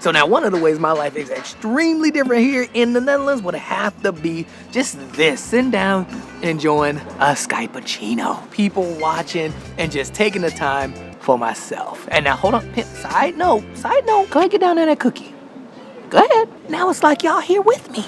So now one of the ways my life is extremely different here in the Netherlands would have to be just this, sitting down, enjoying a Skypuccino. People watching and just taking the time for myself. And now hold on, side note, go ahead, get down there that cookie. Go ahead. Now it's like y'all here with me.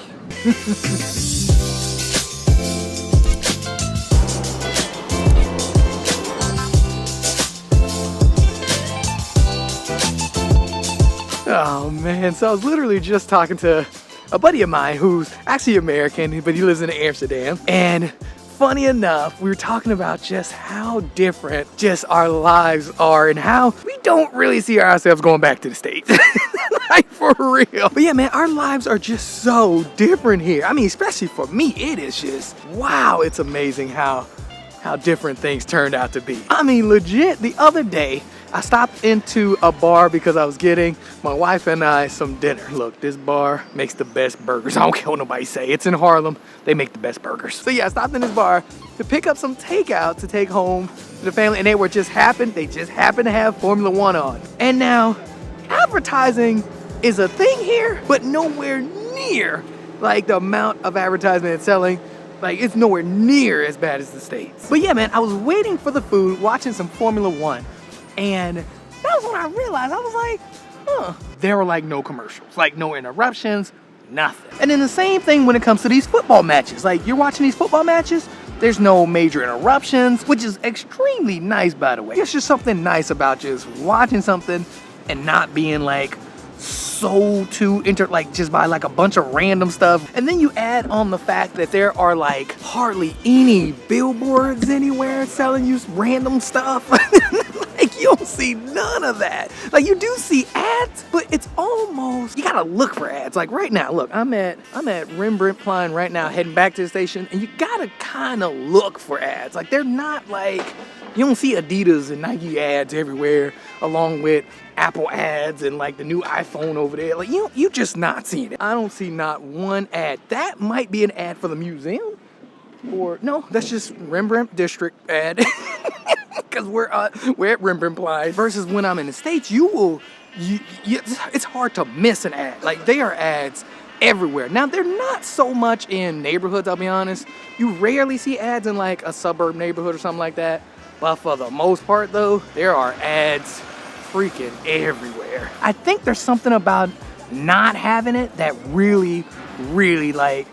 Oh man, so I was literally just talking to a buddy of mine who's actually American, but he lives in Amsterdam. And funny enough, we were talking about just how different just our lives are and how we don't really see ourselves going back to the States. Like for real. But yeah, man, our lives are just so different here. I mean, especially for me, it is just, wow, it's amazing how different things turned out to be. I mean, legit, the other day, I stopped into a bar because I was getting my wife and I some dinner. Look, this bar makes the best burgers. I don't care what nobody say. It's in Harlem. They make the best burgers. So yeah, I stopped in this bar to pick up some takeout to take home to the family, and they just happened to have Formula One on. And now, advertising is a thing here, but nowhere near like the amount of advertisement it's selling. Like, it's nowhere near as bad as the States. But yeah, man, I was waiting for the food, watching some Formula One. And that was when I realized, I was like, there were like no commercials, like no interruptions, nothing. And then the same thing when it comes to these football matches. Like, you're watching these football matches, there's no major interruptions, which is extremely nice, by the way. It's just something nice about just watching something and not being like so like just by like a bunch of random stuff. And then you add on the fact that there are like hardly any billboards anywhere selling you random stuff. Like, you don't see none of that. Like, you do see ads, but it's almost, you gotta look for ads. Like right now, look, I'm at Rembrandtplein right now, heading back to the station, and you gotta kind of look for ads. Like, they're not like, you don't see Adidas and Nike ads everywhere, along with Apple ads and like the new iPhone over there. Like, you just not seeing it. I don't see not one ad. That might be an ad for the museum, or no, that's just Rembrandt District ad. Because we're at Rembrandtplein. Versus when I'm in the States, it's hard to miss an ad. Like, they are ads everywhere. Now, they're not so much in neighborhoods, I'll be honest. You rarely see ads in like a suburb neighborhood or something like that. But for the most part, though, there are ads freaking everywhere. I think there's something about not having it that really like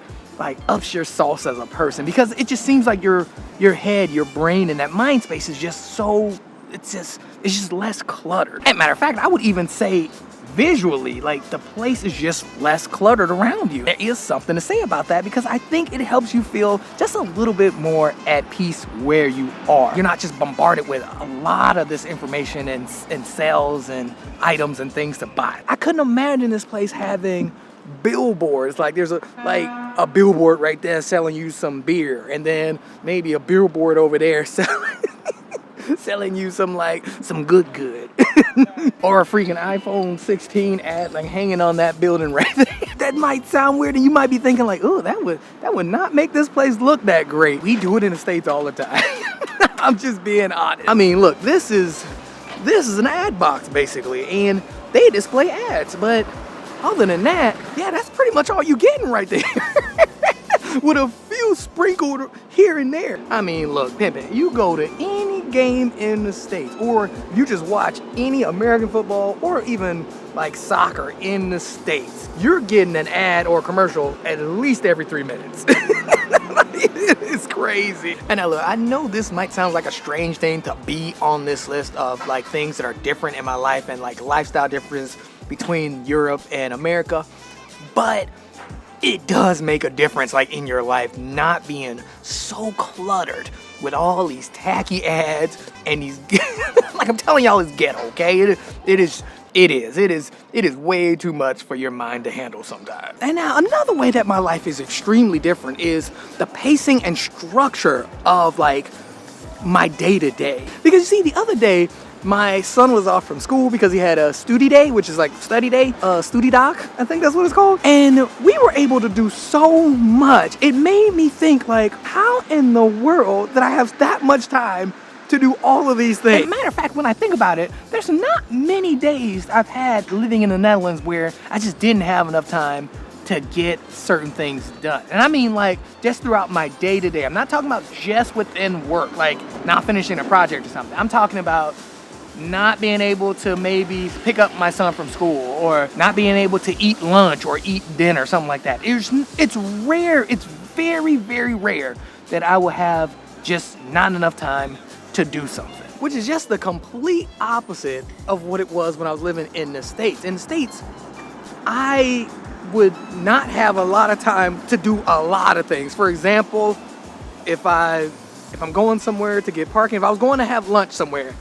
ups your sauce as a person, because it just seems like your head, your brain, and that mind space is just so, it's just less cluttered. As a matter of fact, I would even say visually, like, the place is just less cluttered around you. There is something to say about that, because I think it helps you feel just a little bit more at peace where you are. You're not just bombarded with a lot of this information and sales and items and things to buy. I couldn't imagine this place having billboards. Like, there's a billboard right there selling you some beer, and then maybe a billboard over there selling you some good or a freaking iPhone 16 ad like hanging on that building right there. That might sound weird, and you might be thinking like, oh, that would not make this place look that great. We do it in the States all the time. I'm just being honest. I mean, look, this is an ad box basically, and they display ads, but other than that, yeah, that's pretty much all you getting right there. With a few sprinkled here and there. I mean, look, pimpin', you go to any game in the States, or you just watch any American football or even like soccer in the States, you're getting an ad or a commercial at least every 3 minutes. It's crazy. And now look, I know this might sound like a strange thing to be on this list of like things that are different in my life and like lifestyle difference between Europe and America, but it does make a difference, like, in your life, not being so cluttered with all these tacky ads and these like, I'm telling y'all, it's ghetto, okay? It is way too much for your mind to handle sometimes. And now another way that my life is extremely different is the pacing and structure of like my day-to-day. Because you see, the other day my son was off from school because he had a study day, which is like study day, study doc, I think that's what it's called. And we were able to do so much. It made me think like, how in the world did I have that much time to do all of these things. As a matter of fact, when I think about it, there's not many days I've had living in the Netherlands where I just didn't have enough time to get certain things done. And I mean like just throughout my day-to-day. I'm not talking about just within work, like not finishing a project or something. I'm talking about not being able to maybe pick up my son from school, or not being able to eat lunch or eat dinner, something like that. It's rare, it's very, very rare that I will have just not enough time to do something, which is just the complete opposite of what it was when I was living in the States. In the States, I would not have a lot of time to do a lot of things. For example, if I'm going somewhere to get parking, if I was going to have lunch somewhere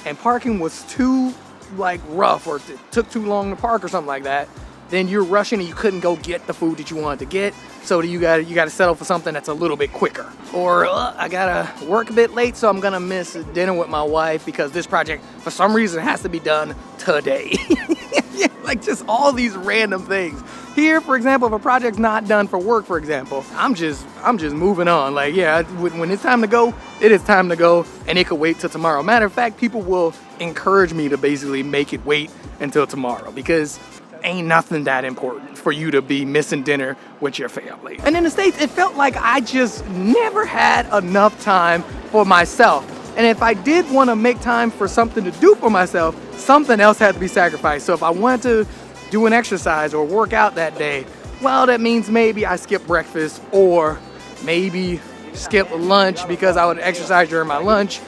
and parking was too like rough, or it took too long to park or something like that, then you're rushing and you couldn't go get the food that you wanted to get. So you gotta settle for something that's a little bit quicker. Or I gotta work a bit late, so I'm gonna miss dinner with my wife because this project for some reason has to be done today. Like just all these random things. Here, for example, if a project's not done for work, for example, I'm just moving on. Like, yeah, when it's time to go, it is time to go, and it could wait till tomorrow. Matter of fact, people will encourage me to basically make it wait until tomorrow, because ain't nothing that important for you to be missing dinner with your family. And in the States, it felt like I just never had enough time for myself. And if I did want to make time for something to do for myself, something else had to be sacrificed. So if I wanted to do an exercise or work out that day, well, that means maybe I skip breakfast, or maybe skip lunch because I would exercise during my lunch.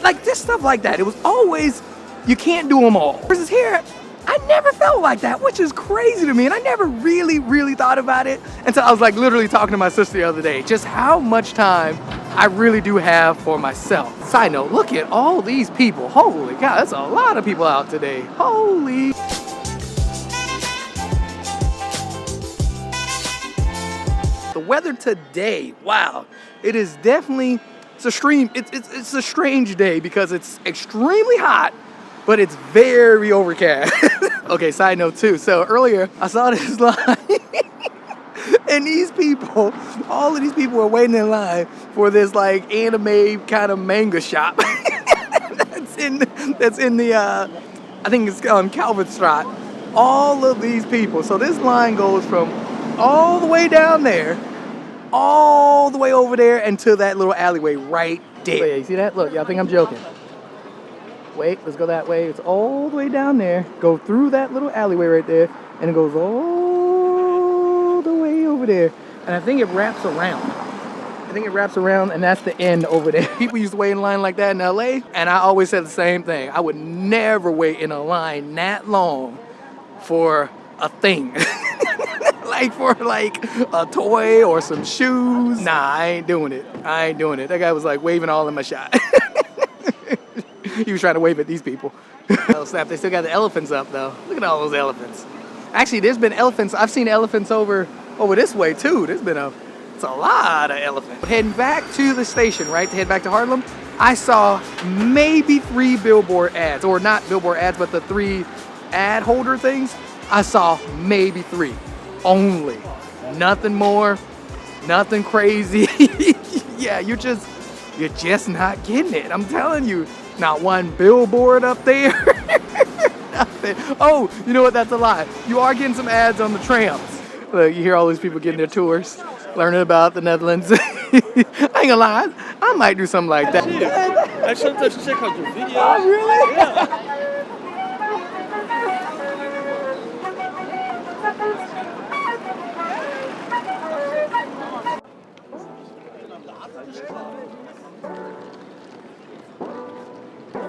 Like just stuff like that. It was always, you can't do them all. Versus here, I never felt like that, which is crazy to me. And I never really thought about it until I was like literally talking to my sister the other day, just how much time I really do have for myself. Side note, look at all these people. Holy cow, that's a lot of people out today. Holy. The weather today, wow, it is definitely, it's a strange day because it's extremely hot, but it's very overcast. Okay, side note too. So earlier I saw this line and these people, all of these people were waiting in line for this like anime kind of manga shop that's in the, I think it's on Calvertstraat. All of these people. So this line goes from all the way down there, all the way over there, and to that little alleyway right there. So yeah, you see that? Look, y'all think I'm joking. Wait, let's go that way. It's all the way down there. Go through that little alleyway right there, and it goes all the way over there. And I think it wraps around. And that's the end over there. People used to wait in line like that in LA, and I always said the same thing. I would never wait in a line that long for a thing. Like for like a toy or some shoes. Nah, I ain't doing it. That guy was like waving all in my shot. He was trying to wave at these people. Oh snap, they still got the elephants up though. Look at all those elephants. Actually, there's been elephants. I've seen elephants over this way too. It's a lot of elephants. Heading back to the station, right, to head back to Harlem, I saw maybe 3 billboard ads, or not billboard ads, but the 3 ad holder things. I saw maybe 3 only. Nothing more, nothing crazy. Yeah, you're just not getting it. I'm telling you, not one billboard up there. Nothing. Oh, you know what? That's a lie. You are getting some ads on the trams. Look, you hear all these people getting their tours, learning about the Netherlands. I ain't gonna lie, I might do something like that. I sometimes check out your videos. Oh, really? Yeah.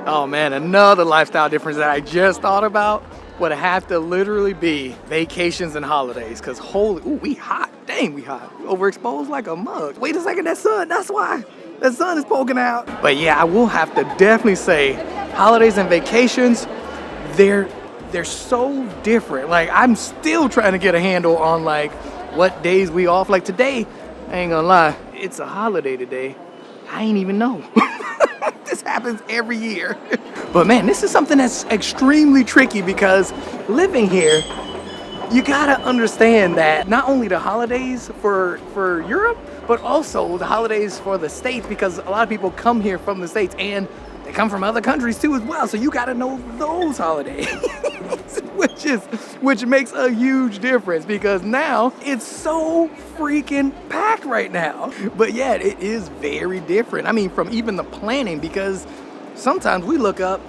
Oh man, another lifestyle difference that I just thought about would have to literally be vacations and holidays. Cause holy, ooh, we hot. Dang, we hot. Overexposed like a mug. Wait a second, that sun, that's why. That sun is poking out. But yeah, I will have to definitely say holidays and vacations, they're so different. Like I'm still trying to get a handle on like what days we off. Like today, I ain't gonna lie, it's a holiday today. I ain't even know. This happens every year. But man, this is something that's extremely tricky because living here, you gotta understand that not only the holidays for Europe, but also the holidays for the States, because a lot of people come here from the States and they come from other countries too as well. So you gotta know those holidays, which makes a huge difference, because now it's so freaking packed right now. But yeah, it is very different. I mean, from even the planning, because sometimes we look up,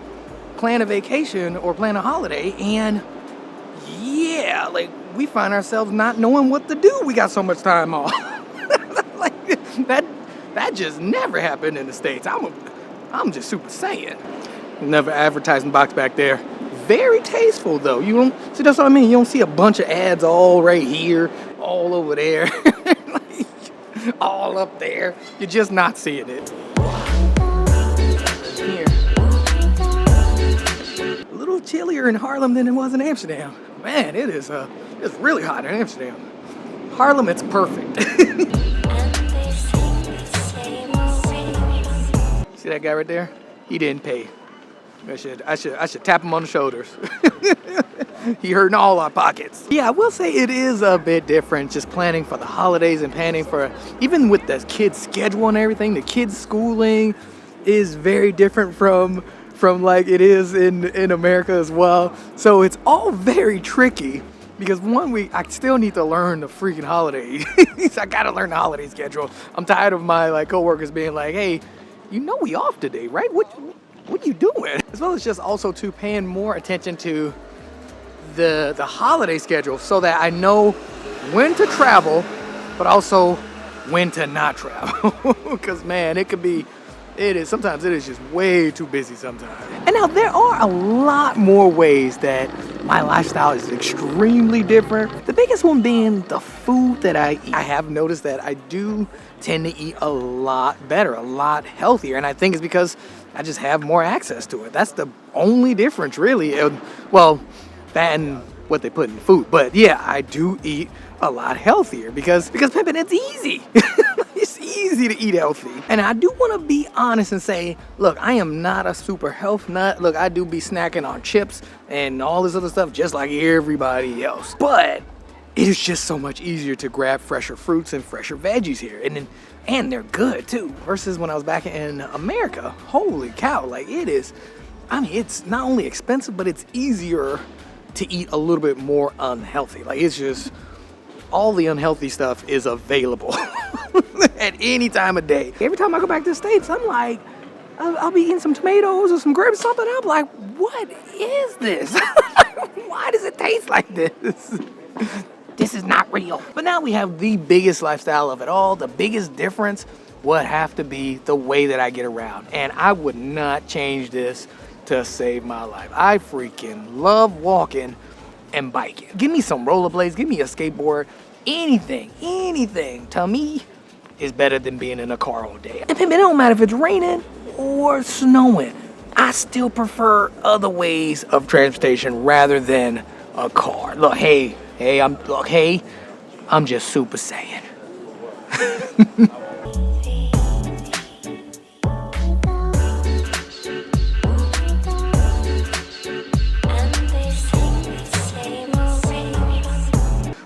plan a vacation or plan a holiday, and yeah, like we find ourselves not knowing what to do. We got so much time off. Like that just never happened in the States. I'm just super saiyan. Another advertising box back there. Very tasteful though. You don't see, that's what I mean. You don't see a bunch of ads all right here, all over there, like, all up there. You're just not seeing it. Here. A little chillier in Harlem than it was in Amsterdam. Man, it's really hot in Amsterdam. Harlem, it's perfect. See that guy right there? He didn't pay. I should tap him on the shoulders. He hurting all our pockets. Yeah, I will say it is a bit different just planning for the holidays and planning for, even with the kids' schedule and everything, the kids' schooling is very different from like it is in America as well. So it's all very tricky, because one week I still need to learn the freaking holidays. I gotta learn the holiday schedule. I'm tired of my like coworkers being like, hey, you know we off today, right? What are you doing? As well as just also to paying more attention to the holiday schedule, so that I know when to travel, but also when to not travel. Because man, sometimes it is just way too busy sometimes. And now there are a lot more ways that my lifestyle is extremely different. The biggest one being the food that I eat. I have noticed that I do tend to eat a lot better, a lot healthier. And I think it's because I just have more access to it. That's the only difference really. Well, that and what they put in food. But yeah, I do eat a lot healthier because Pippin, it's easy. It's easy to eat healthy. And I do want to be honest and say, look, I am not a super health nut. Look, I do be snacking on chips and all this other stuff just like everybody else. But it is just so much easier to grab fresher fruits and fresher veggies here. And they're good too. Versus when I was back in America. Holy cow, like it is, I mean, it's not only expensive, but it's easier to eat a little bit more unhealthy. Like it's just, all the unhealthy stuff is available at any time of day. Every time I go back to the States, I'm like, I'll be eating some tomatoes or some grapes or something. I'm like, what is this? Why does it taste like this? This is not real. But now we have the biggest lifestyle of it all. The biggest difference would have to be the way that I get around. And I would not change this to save my life. I freaking love walking and biking. Give me some rollerblades, give me a skateboard, anything to me is better than being in a car all day. And it don't matter if it's raining or snowing. I still prefer other ways of transportation rather than a car. Look, hey, I'm just super saiyan.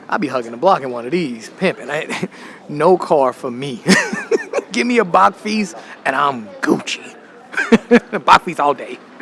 I'll be hugging the block in one of these, pimping. No car for me. Give me a Bach feast and I'm Gucci. Bach feast all day.